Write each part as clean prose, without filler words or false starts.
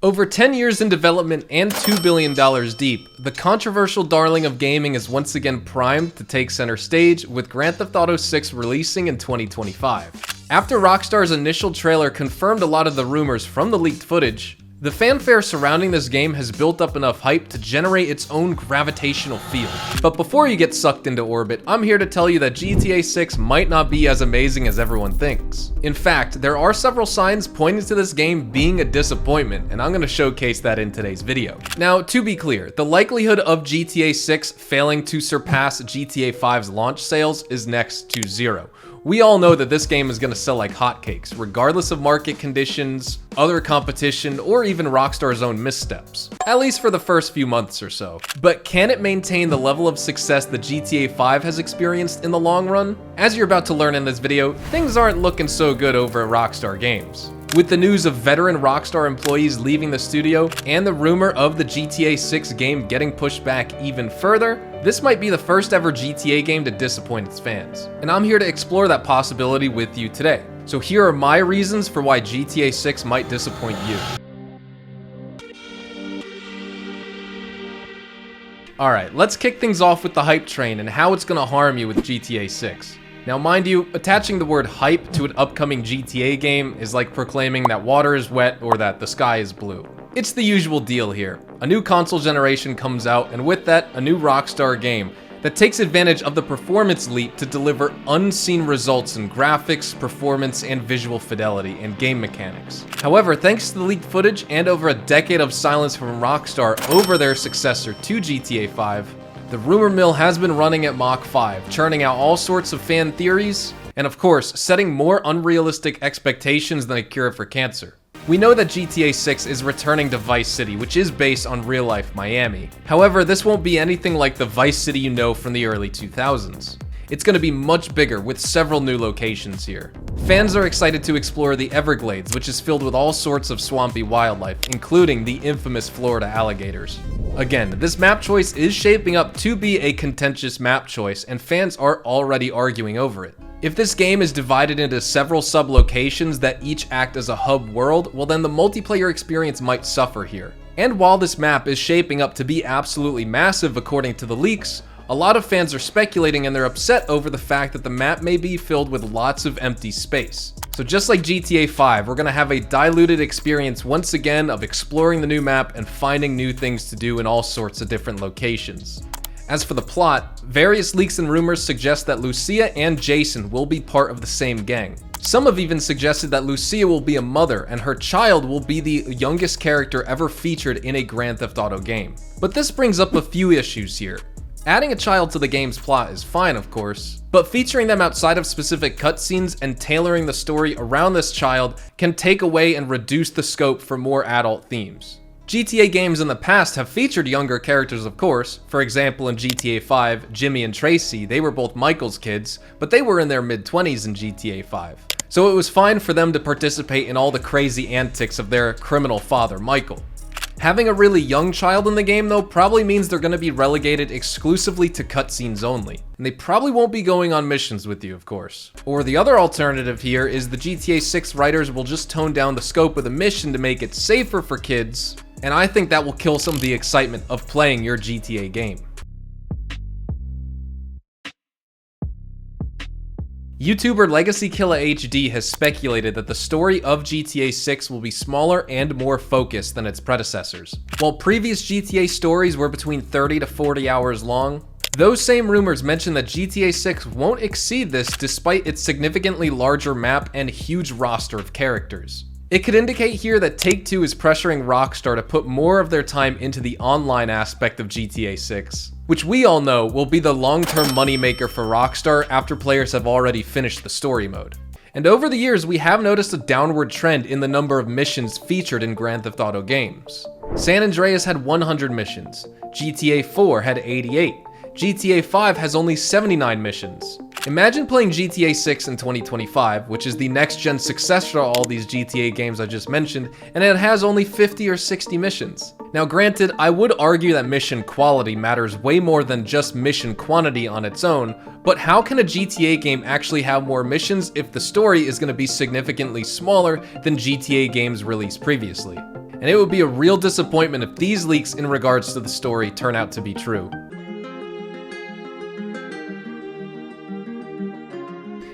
Over 10 years in development and $2 billion deep, the controversial darling of gaming is once again primed to take center stage, with Grand Theft Auto 6 releasing in 2025. After Rockstar's initial trailer confirmed a lot of the rumors from the leaked footage, the fanfare surrounding this game has built up enough hype to generate its own gravitational field. But before you get sucked into orbit, I'm here to tell you that GTA 6 might not be as amazing as everyone thinks. In fact, there are several signs pointing to this game being a disappointment, and I'm going to showcase that in today's video. Now, to be clear, the likelihood of GTA 6 failing to surpass GTA 5's launch sales is next to zero. We all know that this game is going to sell like hotcakes, regardless of market conditions, other competition, or even Rockstar's own missteps. At least for the first few months or so. But can it maintain the level of success that GTA 5 has experienced in the long run? As you're about to learn in this video, things aren't looking so good over at Rockstar Games. With the news of veteran Rockstar employees leaving the studio and the rumor of the GTA 6 game getting pushed back even further, this might be the first ever GTA game to disappoint its fans. And I'm here to explore that possibility with you today. So here are my reasons for why GTA 6 might disappoint you. Alright, let's kick things off with the hype train and how it's gonna harm you with GTA 6. Now mind you, attaching the word hype to an upcoming GTA game is like proclaiming that water is wet or that the sky is blue. It's the usual deal here. A new console generation comes out, and with that, a new Rockstar game that takes advantage of the performance leap to deliver unseen results in graphics, performance, and visual fidelity and game mechanics. However, thanks to the leaked footage and over a decade of silence from Rockstar over their successor to GTA 5, the rumor mill has been running at Mach 5, churning out all sorts of fan theories, and of course, setting more unrealistic expectations than a cure for cancer. We know that GTA 6 is returning to Vice City, which is based on real-life Miami. However, this won't be anything like the Vice City you know from the early 2000s. It's going to be much bigger, with several new locations here. Fans are excited to explore the Everglades, which is filled with all sorts of swampy wildlife, including the infamous Florida alligators. Again, this map choice is shaping up to be a contentious map choice, and fans are already arguing over it. If this game is divided into several sub-locations that each act as a hub world, well then the multiplayer experience might suffer here. And while this map is shaping up to be absolutely massive according to the leaks, a lot of fans are speculating and they're upset over the fact that the map may be filled with lots of empty space. So just like GTA 5, we're going to have a diluted experience once again of exploring the new map and finding new things to do in all sorts of different locations. As for the plot, various leaks and rumors suggest that Lucia and Jason will be part of the same gang. Some have even suggested that Lucia will be a mother and her child will be the youngest character ever featured in a Grand Theft Auto game. But this brings up a few issues here. Adding a child to the game's plot is fine, of course, but featuring them outside of specific cutscenes and tailoring the story around this child can take away and reduce the scope for more adult themes. GTA games in the past have featured younger characters, of course. For example, in GTA 5, Jimmy and Tracy, they were both Michael's kids, but they were in their mid-20s in GTA 5. So it was fine for them to participate in all the crazy antics of their criminal father, Michael. Having a really young child in the game, though, probably means they're going to be relegated exclusively to cutscenes only. And they probably won't be going on missions with you, of course. Or the other alternative here is the GTA 6 writers will just tone down the scope of the mission to make it safer for kids, and I think that will kill some of the excitement of playing your GTA game. YouTuber Legacy Killa HD has speculated that the story of GTA 6 will be smaller and more focused than its predecessors. While previous GTA stories were between 30 to 40 hours long, those same rumors mention that GTA 6 won't exceed this despite its significantly larger map and huge roster of characters. It could indicate here that Take-Two is pressuring Rockstar to put more of their time into the online aspect of GTA 6, which we all know will be the long-term moneymaker for Rockstar after players have already finished the story mode. And over the years, we have noticed a downward trend in the number of missions featured in Grand Theft Auto games. San Andreas had 100 missions, GTA 4 had 88, GTA 5 has only 79 missions. Imagine playing GTA 6 in 2025, which is the next-gen successor to all these GTA games I just mentioned, and it has only 50 or 60 missions. Now granted, I would argue that mission quality matters way more than just mission quantity on its own, but how can a GTA game actually have more missions if the story is going to be significantly smaller than GTA games released previously? and it would be a real disappointment if these leaks in regards to the story turn out to be true.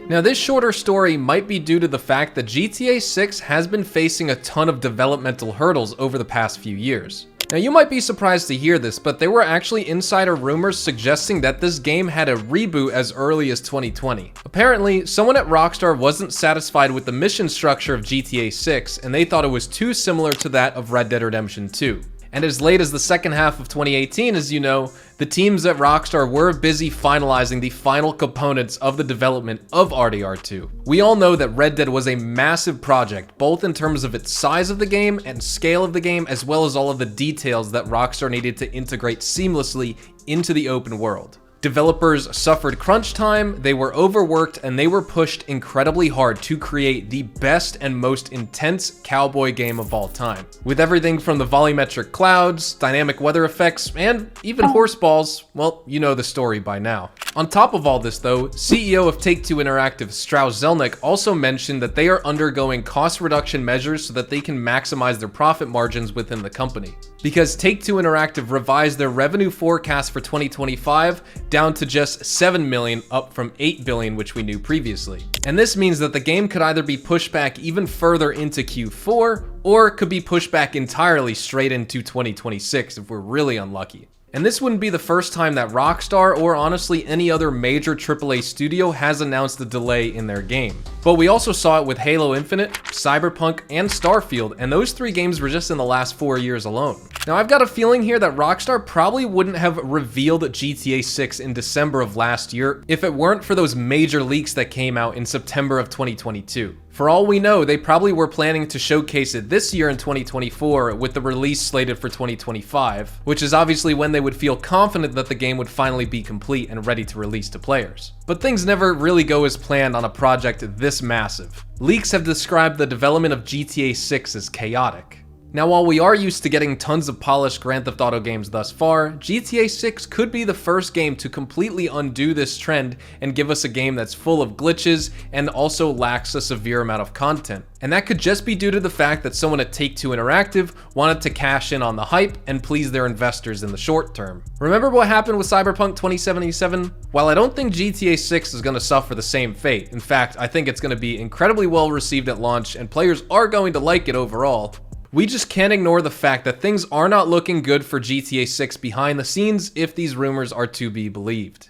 Now, this shorter story might be due to the fact that GTA 6 has been facing a ton of developmental hurdles over the past few years. Now, you might be surprised to hear this, but there were actually insider rumors suggesting that this game had a reboot as early as 2020. Apparently, someone at Rockstar wasn't satisfied with the mission structure of GTA 6, and they thought it was too similar to that of Red Dead Redemption 2. And as late as the second half of 2018, as you know, the teams at Rockstar were busy finalizing the final components of the development of RDR2. We all know that Red Dead was a massive project, both in terms of its size of the game and scale of the game, as well as all of the details that Rockstar needed to integrate seamlessly into the open world. Developers suffered crunch time, they were overworked, and they were pushed incredibly hard to create the best and most intense cowboy game of all time. With everything from the volumetric clouds, dynamic weather effects, and even horseballs, well, you know the story by now. On top of all this though, CEO of Take-Two Interactive Strauss Zelnick also mentioned that they are undergoing cost reduction measures so that they can maximize their profit margins within the company. Because Take-Two Interactive revised their revenue forecast for 2025 down to just $7 million, up from $8 billion, which we knew previously. And this means that the game could either be pushed back even further into Q4, or could be pushed back entirely straight into 2026 if we're really unlucky. And this wouldn't be the first time that Rockstar, or honestly any other major AAA studio, has announced a delay in their game. But we also saw it with Halo Infinite, Cyberpunk, and Starfield, and those 3 games were just in the last 4 years alone. Now, I've got a feeling here that Rockstar probably wouldn't have revealed GTA 6 in December of last year if it weren't for those major leaks that came out in September of 2022. For all we know, they probably were planning to showcase it this year in 2024 with the release slated for 2025, which is obviously when they would feel confident that the game would finally be complete and ready to release to players. But things never really go as planned on a project this massive. Leaks have described the development of GTA 6 as chaotic. Now, while we are used to getting tons of polished Grand Theft Auto games thus far, GTA 6 could be the first game to completely undo this trend and give us a game that's full of glitches and also lacks a severe amount of content. And that could just be due to the fact that someone at Take-Two Interactive wanted to cash in on the hype and please their investors in the short term. Remember what happened with Cyberpunk 2077? While I don't think GTA 6 is going to suffer the same fate, in fact, I think it's going to be incredibly well received at launch and players are going to like it overall, we just can't ignore the fact that things are not looking good for GTA 6 behind the scenes if these rumors are to be believed.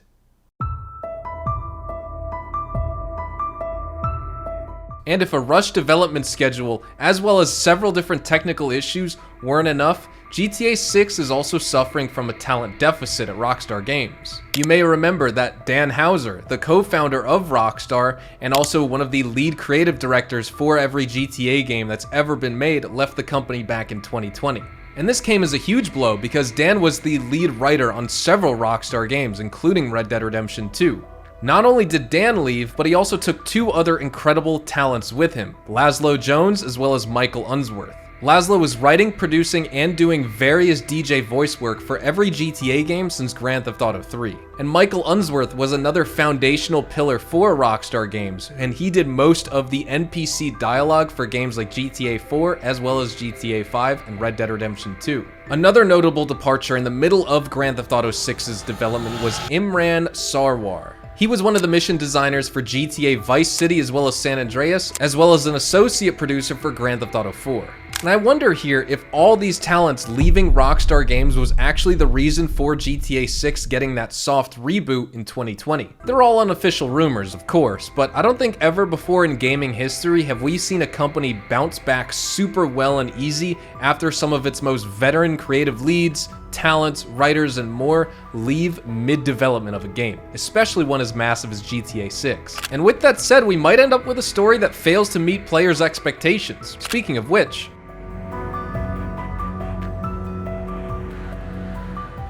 And if a rushed development schedule, as well as several different technical issues, weren't enough, GTA 6 is also suffering from a talent deficit at Rockstar Games. You may remember that Dan Houser, the co-founder of Rockstar and also one of the lead creative directors for every GTA game that's ever been made, left the company back in 2020. And this came as a huge blow because Dan was the lead writer on several Rockstar games, including Red Dead Redemption 2. Not only did Dan leave, but he also took 2 other incredible talents with him, Laszlo Jones as well as Michael Unsworth. Laszlo was writing, producing, and doing various DJ voice work for every GTA game since Grand Theft Auto 3. And Michael Unsworth was another foundational pillar for Rockstar Games, and he did most of the NPC dialogue for games like GTA 4 as well as GTA 5 and Red Dead Redemption 2. Another notable departure in the middle of Grand Theft Auto 6's development was Imran Sarwar. He was one of the mission designers for GTA Vice City as well as San Andreas, as well as an associate producer for Grand Theft Auto 4. And I wonder here if all these talents leaving Rockstar Games was actually the reason for GTA 6 getting that soft reboot in 2020. They're all unofficial rumors, of course, but I don't think ever before in gaming history have we seen a company bounce back super well and easy after some of its most veteran creative leads, talents, writers, and more leave mid-development of a game, especially one as massive as GTA 6. And with that said, we might end up with a story that fails to meet players' expectations. Speaking of which,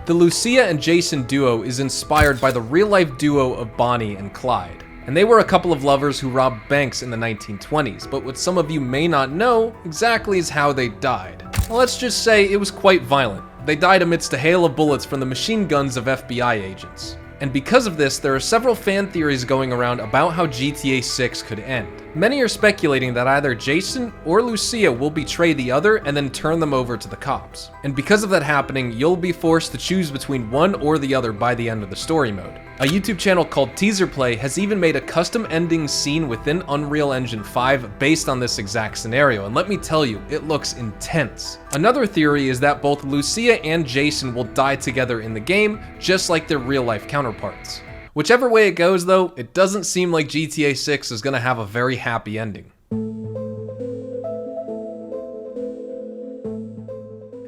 the Lucia and Jason duo is inspired by the real-life duo of Bonnie and Clyde. And they were a couple of lovers who robbed banks in the 1920s, but what some of you may not know exactly is how they died. Well, let's just say it was quite violent. They died amidst a hail of bullets from the machine guns of FBI agents. And because of this, there are several fan theories going around about how GTA 6 could end. Many are speculating that either Jason or Lucia will betray the other and then turn them over to the cops. And because of that happening, you'll be forced to choose between one or the other by the end of the story mode. A YouTube channel called Teaser Play has even made a custom ending scene within Unreal Engine 5 based on this exact scenario, and let me tell you, it looks intense. Another theory is that both Lucia and Jason will die together in the game, just like their real-life counterparts. Whichever way it goes though, it doesn't seem like GTA 6 is gonna have a very happy ending.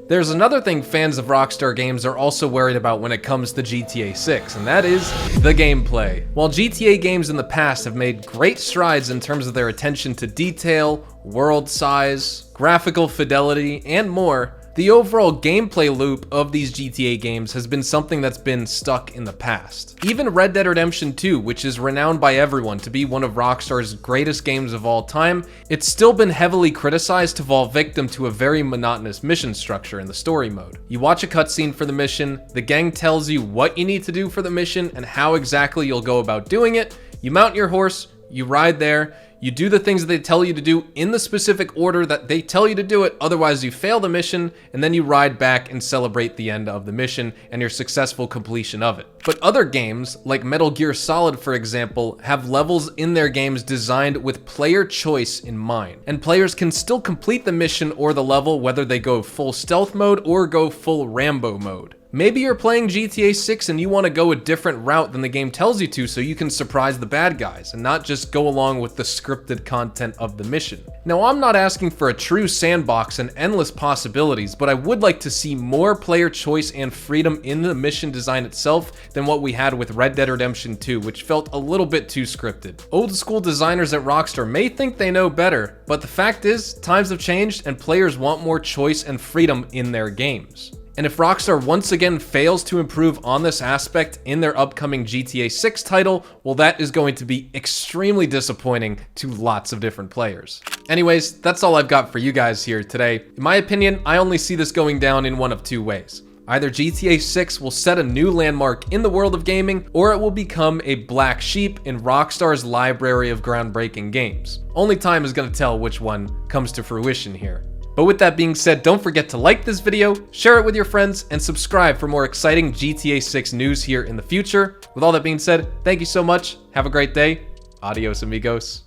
There's another thing fans of Rockstar Games are also worried about when it comes to GTA 6, and that is the gameplay. While GTA games in the past have made great strides in terms of their attention to detail, world size, graphical fidelity, and more, the overall gameplay loop of these GTA games has been something that's been stuck in the past. Even Red Dead Redemption 2, which is renowned by everyone to be one of Rockstar's greatest games of all time, it's still been heavily criticized to fall victim to a very monotonous mission structure in the story mode. You watch a cutscene for the mission, the gang tells you what you need to do for the mission and how exactly you'll go about doing it, you mount your horse, you ride there, you do the things that they tell you to do in the specific order that they tell you to do it, otherwise you fail the mission, and then you ride back and celebrate the end of the mission and your successful completion of it. But other games, like Metal Gear Solid for example, have levels in their games designed with player choice in mind, and players can still complete the mission or the level whether they go full stealth mode or go full Rambo mode. Maybe you're playing GTA 6 and you want to go a different route than the game tells you to so you can surprise the bad guys and not just go along with the scripted content of the mission. Now, I'm not asking for a true sandbox and endless possibilities, but I would like to see more player choice and freedom in the mission design itself than what we had with Red Dead Redemption 2, which felt a little bit too scripted. Old school designers at Rockstar may think they know better, but the fact is, times have changed and players want more choice and freedom in their games. And if Rockstar once again fails to improve on this aspect in their upcoming GTA 6 title, well, that is going to be extremely disappointing to lots of different players. Anyways, that's all I've got for you guys here today. In my opinion, I only see this going down in one of two ways. Either GTA 6 will set a new landmark in the world of gaming, or it will become a black sheep in Rockstar's library of groundbreaking games. Only time is going to tell which one comes to fruition here. But with that being said, don't forget to like this video, share it with your friends, and subscribe for more exciting GTA 6 news here in the future. With all that being said, thank you so much, have a great day, adios amigos.